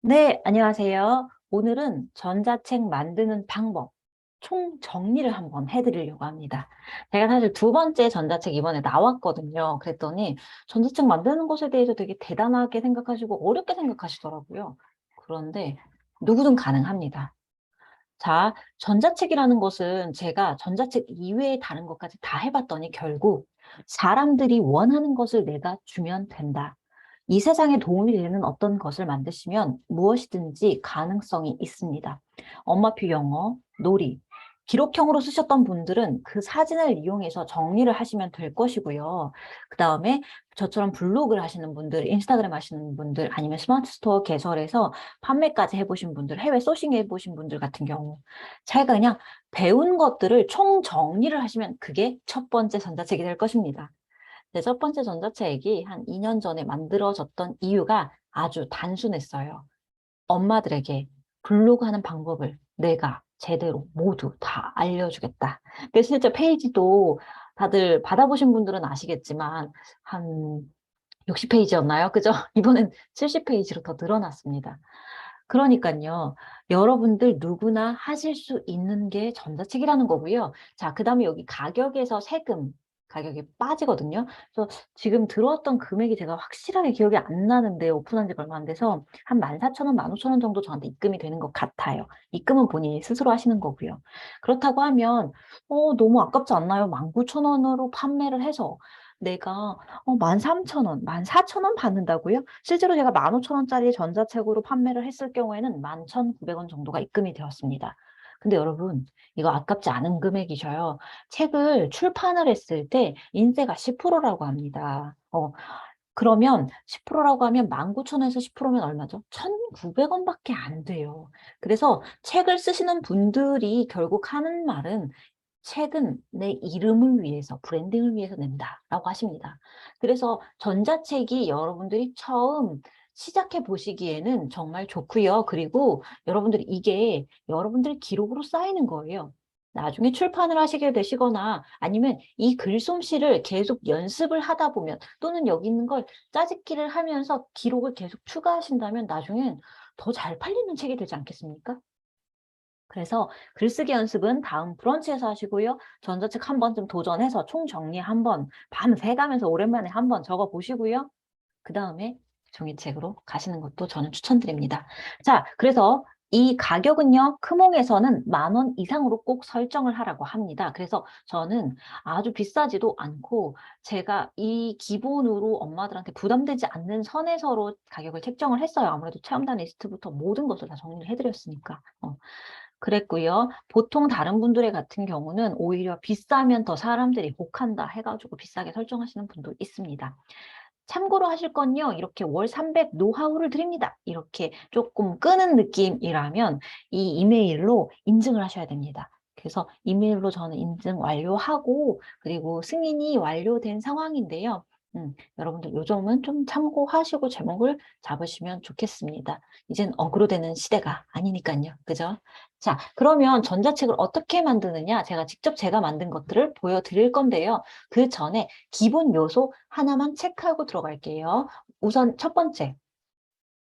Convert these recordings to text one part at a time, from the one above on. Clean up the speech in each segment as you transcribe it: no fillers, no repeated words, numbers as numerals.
네, 안녕하세요. 오늘은 전자책 만드는 방법, 총 정리를 한번 해드리려고 합니다. 제가 사실 두 번째 전자책 이번에 나왔거든요. 그랬더니 전자책 만드는 것에 대해서 되게 대단하게 생각하시고 어렵게 생각하시더라고요. 그런데 누구든 가능합니다. 자, 전자책이라는 것은 제가 전자책 이외의 다른 것까지 다 해봤더니 결국 사람들이 원하는 것을 내가 주면 된다. 이 세상에 도움이 되는 어떤 것을 만드시면 무엇이든지 가능성이 있습니다. 엄마표 영어, 놀이, 기록형으로 쓰셨던 분들은 그 사진을 이용해서 정리를 하시면 될 것이고요. 그 다음에 저처럼 블로그를 하시는 분들, 인스타그램 하시는 분들, 아니면 스마트 스토어 개설해서 판매까지 해보신 분들, 해외 소싱 해보신 분들 같은 경우 자기가 그냥 배운 것들을 총 정리를 하시면 그게 첫 번째 전자책이 될 것입니다. 네, 첫 번째 전자책이 한 2년 전에 만들어졌던 이유가 아주 단순했어요. 엄마들에게 블로그 하는 방법을 내가 제대로 모두 다 알려주겠다. 그래서 실제 페이지도 다들 받아보신 분들은 아시겠지만 한 60페이지였나요? 그죠? 이번엔 70페이지로 더 늘어났습니다. 그러니까요, 여러분들 누구나 하실 수 있는 게 전자책이라는 거고요. 자, 그 다음에 여기 가격에서 세금, 가격이 빠지거든요. 그래서 지금 들어왔던 금액이 제가 확실하게 기억이 안 나는데 오픈한 지가 얼마 안 돼서 한 14,000원, 15,000원 정도 저한테 입금이 되는 것 같아요. 입금은 본인이 스스로 하시는 거고요. 그렇다고 하면, 너무 아깝지 않나요? 19,000원으로 판매를 해서 내가 13,000원, 14,000원 받는다고요? 실제로 제가 15,000원짜리 전자책으로 판매를 했을 경우에는 11,900원 정도가 입금이 되었습니다. 근데 여러분, 이거 아깝지 않은 금액이셔요. 책을 출판을 했을 때 인세가 10%라고 합니다. 그러면 10%라고 하면 19,000원에서 10%면 얼마죠? 1,900원밖에 안 돼요. 그래서 책을 쓰시는 분들이 결국 하는 말은 책은 내 이름을 위해서, 브랜딩을 위해서 낸다라고 하십니다. 그래서 전자책이 여러분들이 처음 시작해 보시기에는 정말 좋고요. 그리고 여러분들이 이게 여러분들의 기록으로 쌓이는 거예요. 나중에 출판을 하시게 되시거나 아니면 이 글솜씨를 계속 연습을 하다 보면 또는 여기 있는 걸 짜집기를 하면서 기록을 계속 추가하신다면 나중엔 더 잘 팔리는 책이 되지 않겠습니까? 그래서 글쓰기 연습은 다음 브런치에서 하시고요. 전자책 한 번쯤 도전해서 총정리 한 번, 밤새 가면서 오랜만에 한 번 적어 보시고요. 그 다음에 종이책으로 가시는 것도 저는 추천드립니다. 자, 그래서 이 가격은요, 크몽에서는 10,000원 이상으로 꼭 설정을 하라고 합니다. 그래서 저는 아주 비싸지도 않고 제가 이 기본으로 엄마들한테 부담되지 않는 선에서로 가격을 책정을 했어요. 아무래도 체험단 리스트부터 모든 것을 다 정리를 해드렸으니까. 그랬고요. 보통 다른 분들의 같은 경우는 오히려 비싸면 더 사람들이 혹한다 해가지고 비싸게 설정하시는 분도 있습니다. 참고로 하실 건요. 이렇게 월 300 노하우를 드립니다. 이렇게 조금 끄는 느낌이라면 이 이메일로 인증을 하셔야 됩니다. 그래서 이메일로 저는 인증 완료하고 그리고 승인이 완료된 상황인데요. 여러분들 요 점은 좀 참고하시고 제목을 잡으시면 좋겠습니다. 이젠 어그로되는 시대가 아니니까요. 그죠? 자, 그러면 전자책을 어떻게 만드느냐? 제가 만든 것들을 보여드릴 건데요. 그 전에 기본 요소 하나만 체크하고 들어갈게요. 우선 첫 번째,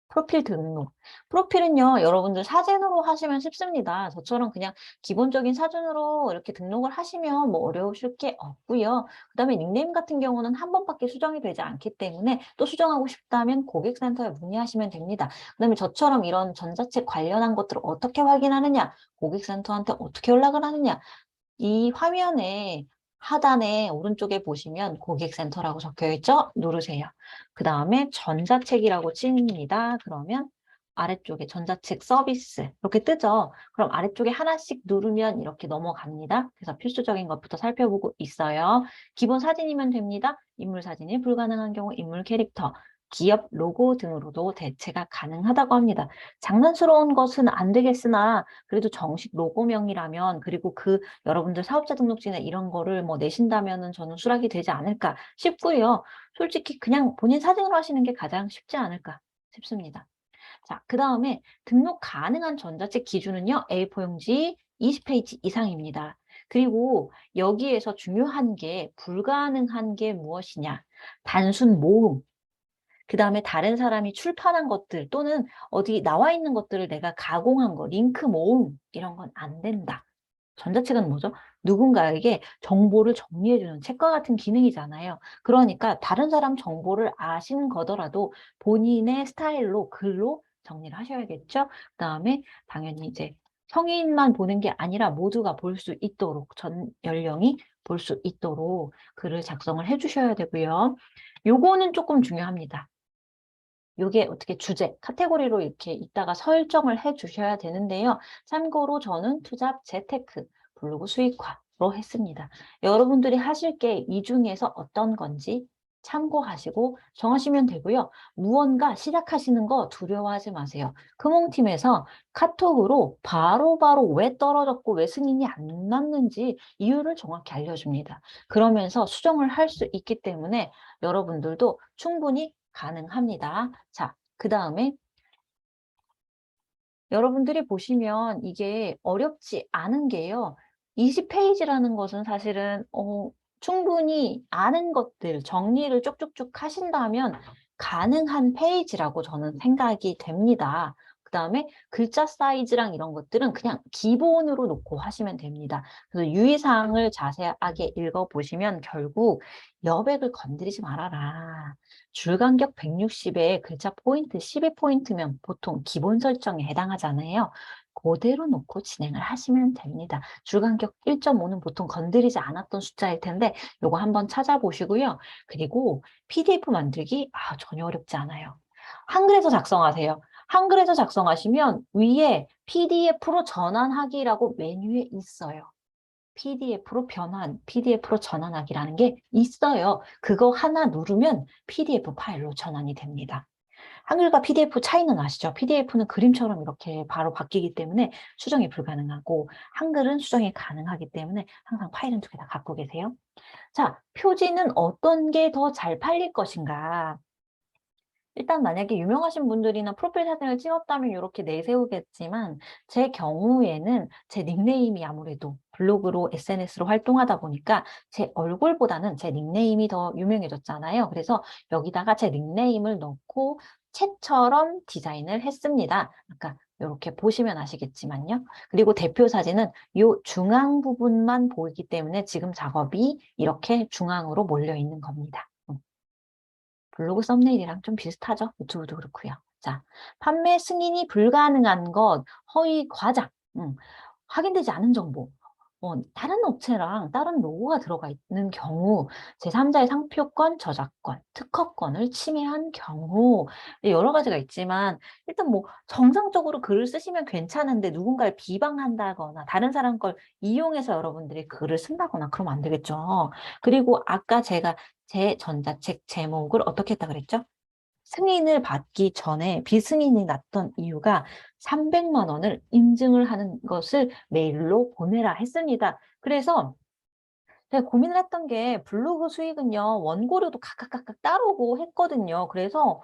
프로필 등록. 프로필은요, 여러분들 사진으로 하시면 쉽습니다. 저처럼 그냥 기본적인 사진으로 이렇게 등록을 하시면 뭐 어려우실 게 없고요. 그 다음에 닉네임 같은 경우는 한 번밖에 수정이 되지 않기 때문에 또 수정하고 싶다면 고객센터에 문의하시면 됩니다. 그 다음에 저처럼 이런 전자책 관련한 것들을 어떻게 확인하느냐, 고객센터한테 어떻게 연락을 하느냐, 이 화면에 하단에 오른쪽에 보시면 고객센터라고 적혀 있죠? 누르세요. 그 다음에 전자책이라고 칩니다. 그러면 아래쪽에 전자책 서비스 이렇게 뜨죠? 그럼 아래쪽에 하나씩 누르면 이렇게 넘어갑니다. 그래서 필수적인 것부터 살펴보고 있어요. 기본 사진이면 됩니다. 인물 사진이 불가능한 경우 인물 캐릭터, 기업 로고 등으로도 대체가 가능하다고 합니다. 장난스러운 것은 안 되겠으나 그래도 정식 로고명이라면 그리고 여러분들 사업자 등록증이나 이런 거를 뭐 내신다면은 저는 수락이 되지 않을까 싶고요. 솔직히 그냥 본인 사진으로 하시는 게 가장 쉽지 않을까 싶습니다. 자, 그 다음에 등록 가능한 전자책 기준은요, A4 용지 20페이지 이상입니다. 그리고 여기에서 중요한 게 불가능한 게 무엇이냐? 단순 모음. 그 다음에 다른 사람이 출판한 것들 또는 어디 나와 있는 것들을 내가 가공한 거, 링크 모음, 이런 건 안 된다. 전자책은 뭐죠? 누군가에게 정보를 정리해주는 책과 같은 기능이잖아요. 그러니까 다른 사람 정보를 아신 거더라도 본인의 스타일로 글로 정리를 하셔야겠죠? 그 다음에 당연히 이제 성인만 보는 게 아니라 모두가 볼 수 있도록, 전 연령이 볼 수 있도록 글을 작성을 해주셔야 되고요. 요거는 조금 중요합니다. 요게 어떻게 주제, 카테고리로 이렇게 이따가 설정을 해 주셔야 되는데요. 참고로 저는 투잡, 재테크, 블로그 수익화로 했습니다. 여러분들이 하실 게 이 중에서 어떤 건지 참고하시고 정하시면 되고요. 무언가 시작하시는 거 두려워하지 마세요. 금홍팀에서 카톡으로 바로바로 왜 떨어졌고 왜 승인이 안 났는지 이유를 정확히 알려줍니다. 그러면서 수정을 할 수 있기 때문에 여러분들도 충분히 가능합니다. 자, 그 다음에 여러분들이 보시면 이게 어렵지 않은 게요. 20페이지라는 것은 사실은 충분히 아는 것들 정리를 쭉쭉쭉 하신다면 가능한 페이지라고 저는 생각이 됩니다. 그 다음에 글자 사이즈랑 이런 것들은 그냥 기본으로 놓고 하시면 됩니다. 그래서 유의사항을 자세하게 읽어보시면 결국 여백을 건드리지 말아라. 줄간격 160에 글자 포인트 12포인트면 보통 기본 설정에 해당하잖아요. 그대로 놓고 진행을 하시면 됩니다. 줄간격 1.5는 보통 건드리지 않았던 숫자일 텐데 요거 한번 찾아보시고요. 그리고 PDF 만들기 전혀 어렵지 않아요. 한글에서 작성하세요. 한글에서 작성하시면 위에 PDF로 전환하기라고 메뉴에 있어요. PDF로 전환하기라는 게 있어요. 그거 하나 누르면 PDF 파일로 전환이 됩니다. 한글과 PDF 차이는 아시죠? PDF는 그림처럼 이렇게 바로 바뀌기 때문에 수정이 불가능하고 한글은 수정이 가능하기 때문에 항상 파일은 두 개 다 갖고 계세요. 자, 표지는 어떤 게 더 잘 팔릴 것인가? 일단 만약에 유명하신 분들이나 프로필 사진을 찍었다면 이렇게 내세우겠지만 제 경우에는 제 닉네임이 아무래도 블로그로 SNS로 활동하다 보니까 제 얼굴보다는 제 닉네임이 더 유명해졌잖아요. 그래서 여기다가 제 닉네임을 넣고 책처럼 디자인을 했습니다. 아까 이렇게 보시면 아시겠지만요. 그리고 대표 사진은 이 중앙 부분만 보이기 때문에 지금 작업이 이렇게 중앙으로 몰려 있는 겁니다. 블로그 썸네일이랑 좀 비슷하죠? 유튜브도 그렇고요. 자, 판매 승인이 불가능한 것, 허위 과장, 확인되지 않은 정보, 다른 업체랑 다른 로고가 들어가 있는 경우, 제3자의 상표권, 저작권, 특허권을 침해한 경우, 여러 가지가 있지만, 일단 뭐, 정상적으로 글을 쓰시면 괜찮은데 누군가를 비방한다거나, 다른 사람 걸 이용해서 여러분들이 글을 쓴다거나 그러면 안 되겠죠. 그리고 아까 제가 제 전자책 제목을 어떻게 했다 그랬죠? 승인을 받기 전에 비승인이 났던 이유가 300만 원을 인증을 하는 것을 메일로 보내라 했습니다. 그래서 제가 고민을 했던 게 블로그 수익은요, 원고료도 각각 따르고 했거든요. 그래서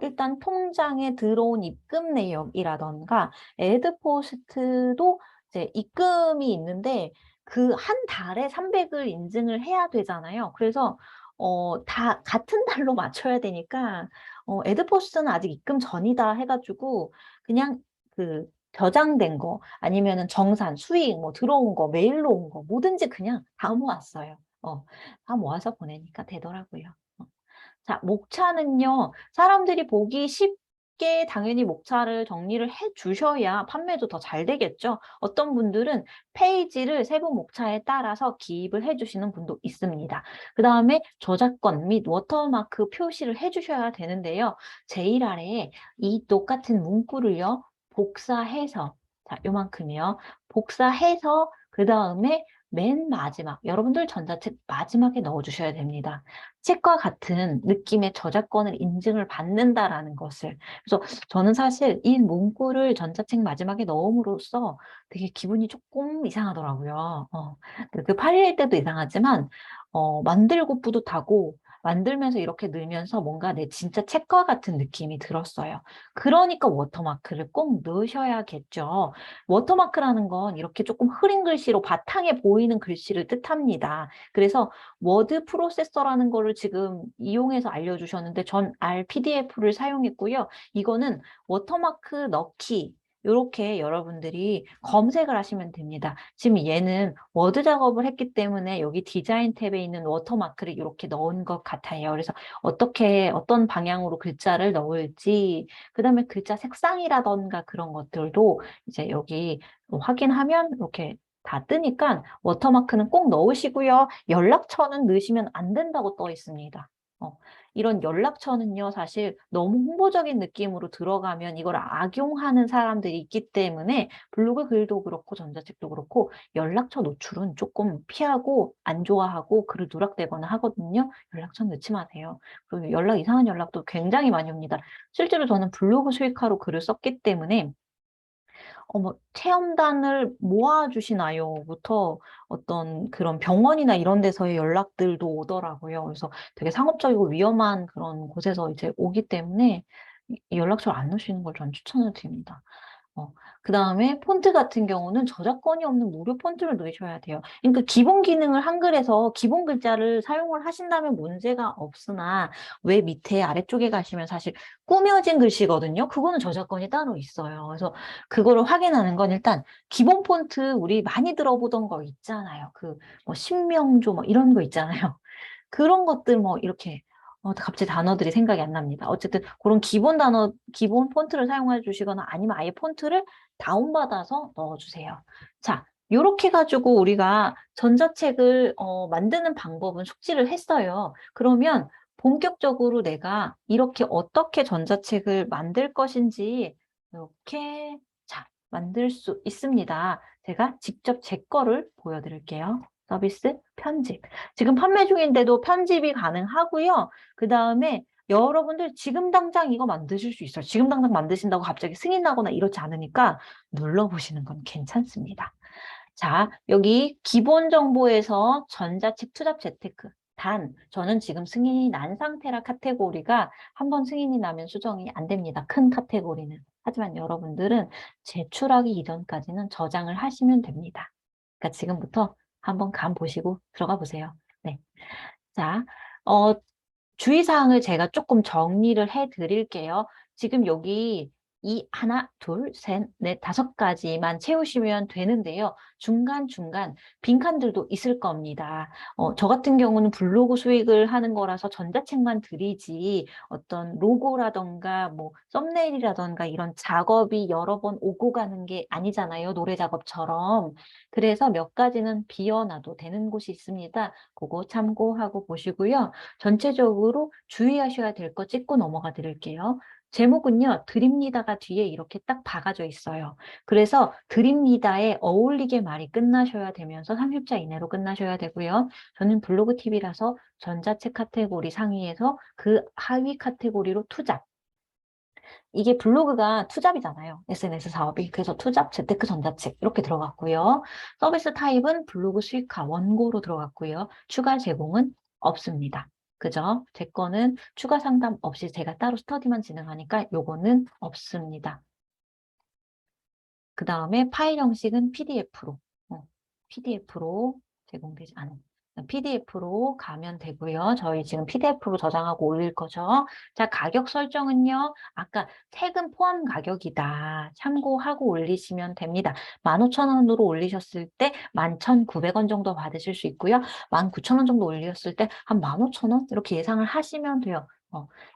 일단 통장에 들어온 입금 내역이라던가 애드포스트도 이제 입금이 있는데 그 한 달에 300을 인증을 해야 되잖아요. 그래서 다 같은 달로 맞춰야 되니까 애드포스트는 아직 입금 전이다 해가지고 그냥 그 저장된 거 아니면은 정산, 수익 뭐 들어온 거, 메일로 온 거 뭐든지 그냥 다 모았어요. 다 모아서 보내니까 되더라고요. 자, 목차는요. 사람들이 보기 쉽게 당연히 목차를 정리를 해 주셔야 판매도 더 잘 되겠죠. 어떤 분들은 페이지를 세부 목차에 따라서 기입을 해 주시는 분도 있습니다. 그 다음에 저작권 및 워터마크 표시를 해 주셔야 되는데요. 제일 아래에 이 똑같은 문구를요. 복사해서 자, 요만큼이요. 복사해서 그 다음에 맨 마지막 여러분들 전자책 마지막에 넣어 주셔야 됩니다. 책과 같은 느낌의 저작권을 인증을 받는다라는 것을. 그래서 저는 사실 이 문구를 전자책 마지막에 넣음으로써 되게 기분이 조금 이상하더라고요. 그 팔릴 때도 이상하지만 만들고 뿌듯하고 만들면서 이렇게 넣으면서 뭔가 내 진짜 책과 같은 느낌이 들었어요. 그러니까 워터마크를 꼭 넣으셔야겠죠. 워터마크라는 건 이렇게 조금 흐린 글씨로 바탕에 보이는 글씨를 뜻합니다. 그래서 워드 프로세서라는 거를 지금 이용해서 알려주셨는데 전 RPDF를 사용했고요. 이거는 워터마크 넣기 이렇게 여러분들이 검색을 하시면 됩니다. 지금 얘는 워드 작업을 했기 때문에 여기 디자인 탭에 있는 워터마크를 이렇게 넣은 것 같아요. 그래서 어떤 방향으로 글자를 넣을지, 그 다음에 글자 색상이라던가 그런 것들도 이제 여기 확인하면 이렇게 다 뜨니까 워터마크는 꼭 넣으시고요. 연락처는 넣으시면 안 된다고 떠 있습니다. 이런 연락처는요, 사실 너무 홍보적인 느낌으로 들어가면 이걸 악용하는 사람들이 있기 때문에 블로그 글도 그렇고 전자책도 그렇고 연락처 노출은 조금 피하고 안 좋아하고 글을 누락되거나 하거든요. 연락처 넣지 마세요. 그리고 이상한 연락도 굉장히 많이 옵니다. 실제로 저는 블로그 수익화로 글을 썼기 때문에 뭐 체험단을 모아주시나요?부터 어떤 그런 병원이나 이런 데서의 연락들도 오더라고요. 그래서 되게 상업적이고 위험한 그런 곳에서 이제 오기 때문에 연락처를 안 넣으시는 걸 전 추천을 드립니다. 그 다음에 폰트 같은 경우는 저작권이 없는 무료 폰트를 넣으셔야 돼요. 그러니까 기본 기능을 한글에서 기본 글자를 사용을 하신다면 문제가 없으나 왜 밑에 아래쪽에 가시면 사실 꾸며진 글씨거든요. 그거는 저작권이 따로 있어요. 그래서 그거를 확인하는 건 일단 기본 폰트 우리 많이 들어보던 거 있잖아요. 뭐 신명조 뭐 이런 거 있잖아요. 그런 것들 뭐 이렇게 갑자기 단어들이 생각이 안 납니다. 어쨌든 그런 기본 폰트를 사용해 주시거나 아니면 아예 폰트를 다운받아서 넣어주세요. 자, 요렇게 가지고 우리가 전자책을 만드는 방법은 숙지를 했어요. 그러면 본격적으로 내가 이렇게 어떻게 전자책을 만들 것인지 이렇게 자, 만들 수 있습니다. 제가 직접 제 거를 보여드릴게요. 서비스 편집. 지금 판매 중인데도 편집이 가능하고요. 그 다음에 여러분들 지금 당장 이거 만드실 수 있어요. 지금 당장 만드신다고 갑자기 승인 나거나 이렇지 않으니까 눌러보시는 건 괜찮습니다. 자, 여기 기본 정보에서 전자책 투잡 재테크. 저는 지금 승인이 난 상태라 카테고리가 한번 승인이 나면 수정이 안 됩니다. 큰 카테고리는. 하지만 여러분들은 제출하기 이전까지는 저장을 하시면 됩니다. 그러니까 지금부터 한번 감 보시고 들어가 보세요. 네. 자, 주의사항을 제가 조금 정리를 해 드릴게요. 지금 여기 하나, 둘, 셋, 넷, 다섯 가지만 채우시면 되는데요. 중간중간 빈칸들도 있을 겁니다. 저 같은 경우는 블로그 수익을 하는 거라서 전자책만 드리지 어떤 로고라던가 뭐 썸네일이라던가 이런 작업이 여러 번 오고 가는 게 아니잖아요. 노래 작업처럼. 그래서 몇 가지는 비워놔도 되는 곳이 있습니다. 그거 참고하고 보시고요. 전체적으로 주의하셔야 될 거 찍고 넘어가 드릴게요. 제목은요, 드립니다가 뒤에 이렇게 딱 박아져 있어요. 그래서 드립니다에 어울리게 말이 끝나셔야 되면서 30자 이내로 끝나셔야 되고요. 저는 블로그 TV라서 전자책 카테고리 상위에서 그 하위 카테고리로 투잡. 이게 블로그가 투잡이잖아요. SNS 사업이. 그래서 투잡, 재테크, 전자책 이렇게 들어갔고요. 서비스 타입은 블로그 수익화 원고로 들어갔고요. 추가 제공은 없습니다. 그죠? 제 거는 추가 상담 없이 제가 따로 스터디만 진행하니까 요거는 없습니다. 그 다음에 파일 형식은 PDF로. PDF로 제공되지 않은. PDF로 가면 되고요. 저희 지금 PDF로 저장하고 올릴 거죠. 자, 가격 설정은요. 아까 세금 포함 가격이다. 참고하고 올리시면 됩니다. 15,000원으로 올리셨을 때 11,900원 정도 받으실 수 있고요. 19,000원 정도 올리셨을 때 한 15,000원 이렇게 예상을 하시면 돼요.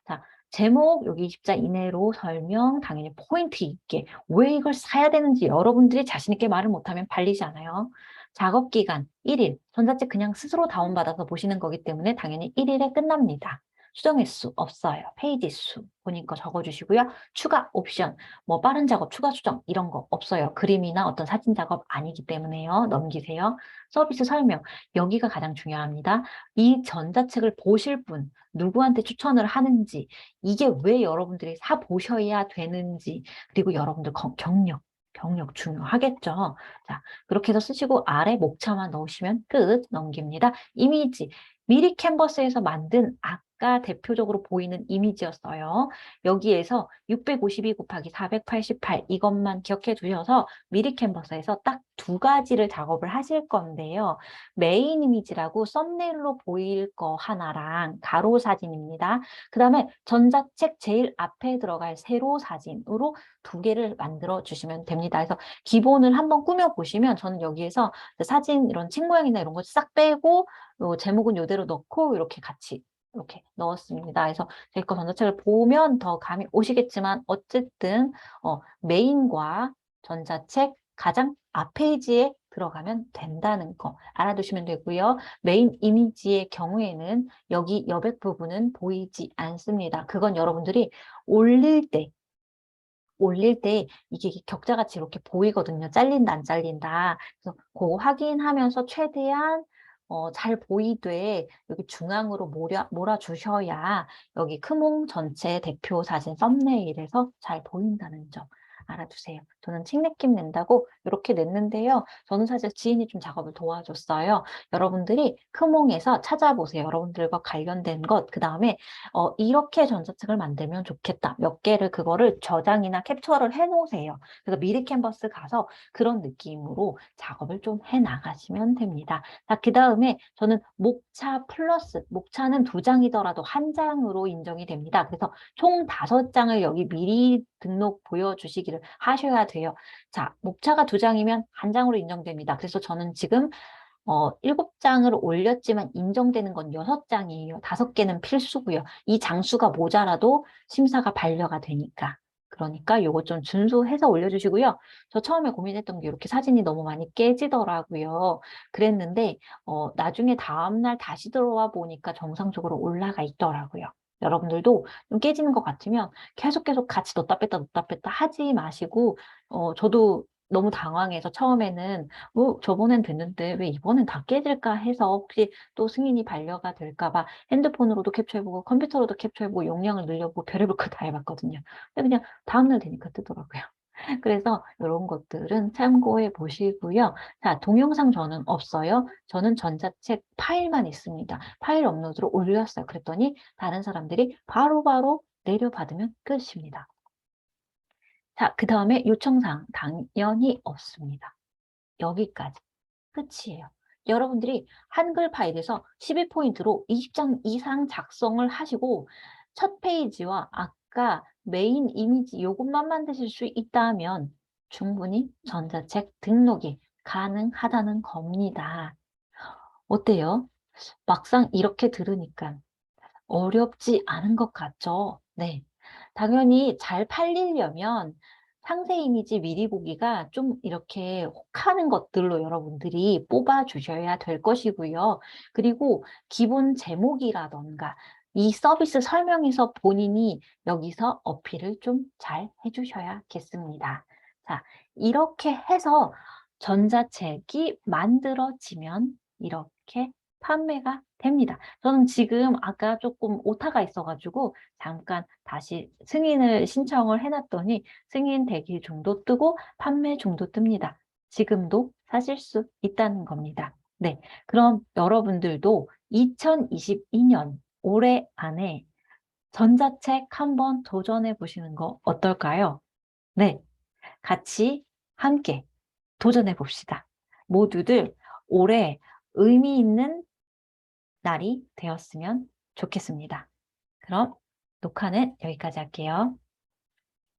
자, 제목 여기 20자 이내로 설명 당연히 포인트 있게 왜 이걸 사야 되는지 여러분들이 자신 있게 말을 못하면 팔리지 않아요. 작업 기간 1일, 전자책 그냥 스스로 다운받아서 보시는 거기 때문에 당연히 1일에 끝납니다. 수정 횟수 없어요. 페이지 수 본인 거 적어주시고요. 추가 옵션, 뭐 빠른 작업, 추가 수정 이런 거 없어요. 그림이나 어떤 사진 작업 아니기 때문에요. 넘기세요. 서비스 설명, 여기가 가장 중요합니다. 이 전자책을 보실 분, 누구한테 추천을 하는지, 이게 왜 여러분들이 사 보셔야 되는지, 그리고 여러분들 경력, 경력 중요하겠죠. 자, 그렇게 해서 쓰시고 아래 목차만 넣으시면 끝. 넘깁니다. 이미지. 미리 캔버스에서 만든 아까 대표적으로 보이는 이미지였어요. 여기에서 652 곱하기 488 이것만 기억해 두셔서 미리 캔버스에서 딱 두 가지를 작업을 하실 건데요. 메인 이미지라고 썸네일로 보일 거 하나랑 가로 사진입니다. 그 다음에 전자책 제일 앞에 들어갈 세로 사진으로 두 개를 만들어 주시면 됩니다. 그래서 기본을 한번 꾸며 보시면 저는 여기에서 사진 이런 책 모양이나 이런 거 싹 빼고 제목은 이대로 넣고 이렇게 같이 이렇게 넣었습니다. 그래서 제 거 전자책을 보면 더 감이 오시겠지만 어쨌든 메인과 전자책 가장 앞페이지에 들어가면 된다는 거 알아두시면 되고요. 메인 이미지의 경우에는 여기 여백 부분은 보이지 않습니다. 그건 여러분들이 올릴 때 이게 격자같이 이렇게 보이거든요. 잘린다, 안 잘린다. 그래서 그거 확인하면서 최대한 잘 보이되 여기 중앙으로 몰아주셔야 여기 크몽 전체 대표 사진 썸네일에서 잘 보인다는 점 알아두세요. 저는 책 느낌 낸다고 이렇게 냈는데요. 저는 사실 지인이 좀 작업을 도와줬어요. 여러분들이 크몽에서 찾아보세요. 여러분들과 관련된 것, 그 다음에 이렇게 전자책을 만들면 좋겠다. 몇 개를 그거를 저장이나 캡처를 해놓으세요. 그래서 미리 캔버스 가서 그런 느낌으로 작업을 좀 해나가시면 됩니다. 자, 그 다음에 저는 목차 플러스, 목차는 2장이더라도 1장으로 인정이 됩니다. 그래서 총 5장을 여기 미리 등록 보여주시기를 하셔야 돼요. 자, 목차가 2장이면 1장으로 인정됩니다. 그래서 저는 지금 7장을 올렸지만 인정되는 건 6장이에요. 5개는 필수고요. 이 장수가 모자라도 심사가 반려가 되니까. 그러니까 요거 좀 준수해서 올려주시고요. 저 처음에 고민했던 게 이렇게 사진이 너무 많이 깨지더라고요. 그랬는데 나중에 다음날 다시 들어와 보니까 정상적으로 올라가 있더라고요. 여러분들도 좀 깨지는 것 같으면 계속 같이 넣었다 뺐다 하지 마시고 저도 너무 당황해서 처음에는 저번엔 됐는데 왜 이번엔 다 깨질까 해서 혹시 또 승인이 반려가 될까 봐 핸드폰으로도 캡처해보고 컴퓨터로도 캡처해보고 용량을 늘려보고 별의별 거 다 해봤거든요. 근데 그냥 다음날 되니까 뜨더라고요. 그래서 이런 것들은 참고해 보시고요. 자, 동영상 저는 없어요. 저는 전자책 파일만 있습니다. 파일 업로드로 올렸어요. 그랬더니 다른 사람들이 바로바로 내려받으면 끝입니다. 자, 그 다음에 요청사항 당연히 없습니다. 여기까지 끝이에요. 여러분들이 한글 파일에서 12포인트로 20장 이상 작성을 하시고 첫 페이지와 아까 메인 이미지 이것만 만드실 수 있다면 충분히 전자책 등록이 가능하다는 겁니다. 어때요? 막상 이렇게 들으니까 어렵지 않은 것 같죠? 네. 당연히 잘 팔리려면 상세 이미지 미리 보기가 좀 이렇게 혹하는 것들로 여러분들이 뽑아주셔야 될 것이고요. 그리고 기본 제목이라던가 이 서비스 설명에서 본인이 여기서 어필을 좀 잘 해주셔야겠습니다. 자, 이렇게 해서 전자책이 만들어지면 이렇게 판매가 됩니다. 저는 지금 아까 조금 오타가 있어가지고 잠깐 다시 승인을 신청을 해놨더니 승인 대기 중도 뜨고 판매 중도 뜹니다. 지금도 사실 수 있다는 겁니다. 네, 그럼 여러분들도 2022년 올해 안에 전자책 한번 도전해 보시는 거 어떨까요? 네, 같이 함께 도전해 봅시다. 모두들 올해 의미 있는 날이 되었으면 좋겠습니다. 그럼 녹화는 여기까지 할게요.